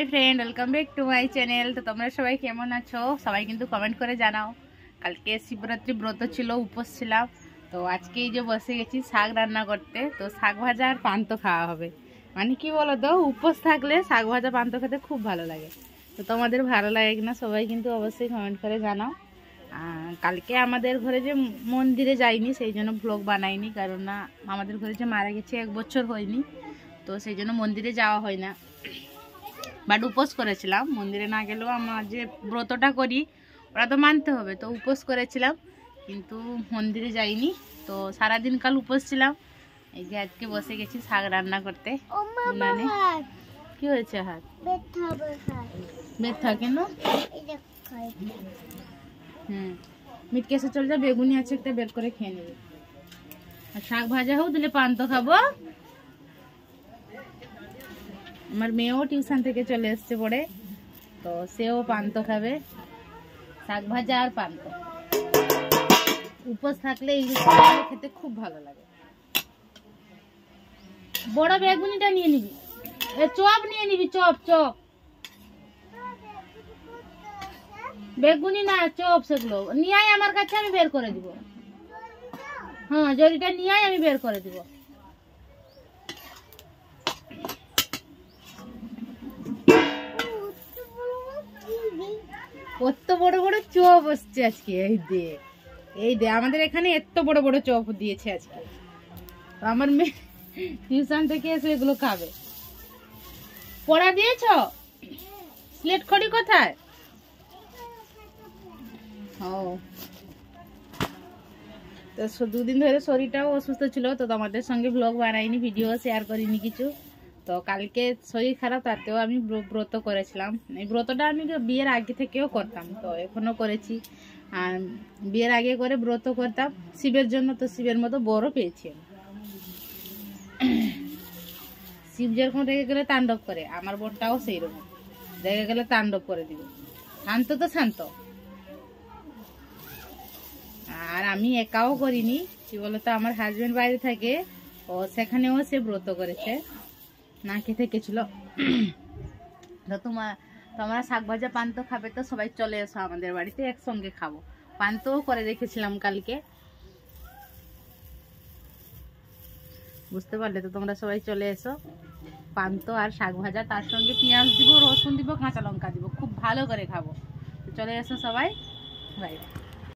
Hi friend, welcome back to my channel. তো তোমরা সবাই কেমন আছো? সবাই কিন্তু কমেন্ট করে জানাও। কালকে শিবরাত্রি ব্রত ছিল, উপোস ছিলাম। তো আজকে এই যে বসে গেছি শাক রান্না করতে। তো শাক ভাজা আর পান্তা খাওয়া হবে। মানে কি বলো তো, উপোস থাকলে শাক ভাজা পান্তা খেতে খুব ভালো লাগে। তো তোমাদের ভালো লাগে কিনা সবাই কিন্তু অবশ্যই কমেন্ট করে জানাও। কালকে আমাদের ঘরে যে মন্দিরে যাইনি, সেই জন্য ভ্লগ বানাইনি, কারণ না আমাদের ঘরে যে মারা গেছে 1 বছর হয়নি, তো সেই জন্য মন্দিরে যাওয়া হয় না। বাট উপোস করেছিলাম, মন্দিরে না গেলেও আমার যে ব্রতটা করি ওরা তো মানতে হবে, তো উপোস করেছিলাম, কিন্তু মন্দিরে যাইনি। তো সারাদিন কাল উপোস ছিলাম। এই যে আজকে বসে গেছি শাক রান্না করতে। উনানে কি হয়েছে? হাত ব্যথা কেন? মিট কেসে চল যা, বেগুনি আছে একটা বের করে খেয়ে নেবে। আর শাক ভাজা হোক দিলে পান্তা খাবো। আমার মেয়েও টিউশন থেকে চলে এসছে পড়ে, তো সেও পান্তা খাবে। শাক ভাজা আর পান্তা উপোস থাকলে এই খেতে খুব ভালো লাগে। বড় বেগুনিটা নিয়ে নিবি, চপ নিয়ে নিবি, চপ চপ, বেগুনি না চপ, সেগুলো নিয়ে আয় আমার কাছে, আমি বের করে দিব। হ্যাঁ, জরিটা নিয়ে আয়, আমি বের করে দিব। কত বড় বড় চপ আসছে আজকে। এই দে আমাদের এখানে এত বড় বড় চপ দিয়েছে আজকে। আমার মেয়ে টিউশন থেকে এসে এগুলো খাবে। পড়া দিয়েছ? স্লেট খড়ি কোথায়? ও, তো 2 দিন ধরে শরীরটাও অসুস্থ ছিল, তো তোমাদের সঙ্গে ব্লগ বানাইনি, ভিডিও শেয়ার করিনি কিছু। তো কালকে শরীর খারাপ, তাতেও আমি ব্রত করেছিলাম। এই ব্রতটা আমি বিয়ের আগে থেকেও করতাম, তো এখনো করেছি। আর বিয়ের আগে করে ব্রত করতাম শিবের জন্য, তো শিবের মতো বড় পেয়েছি আমি। শিব যেরকম রেগে গেলে তাণ্ডব করে, আমার বোনটাও সেই রকম, রেগে গেলে তাণ্ডব করে দিবে। শান্ত তো শান্ত। আর আমি একাও করিনি, কি বলতো, আমার হাজবেন্ড বাইরে থাকে, ও সেখানেও সে ব্রত করেছে, না খেতে গেছিল। তো তোমরা শাক ভাজা পান্তা খাবে তো সবাই চলে এসো আমাদের বাড়িতে, একসঙ্গে খাবো। পান্তাও করে রেখেছিলাম কালকে, বুঝতে পারলে তো? তোমরা সবাই চলে এসো। পান্তা আর শাক ভাজা, তার সঙ্গে পেঁয়াজ দিব, রসুন দিব, কাঁচা লঙ্কা দিব, খুব ভালো করে খাবো। তো চলে এসো সবাই, বাই।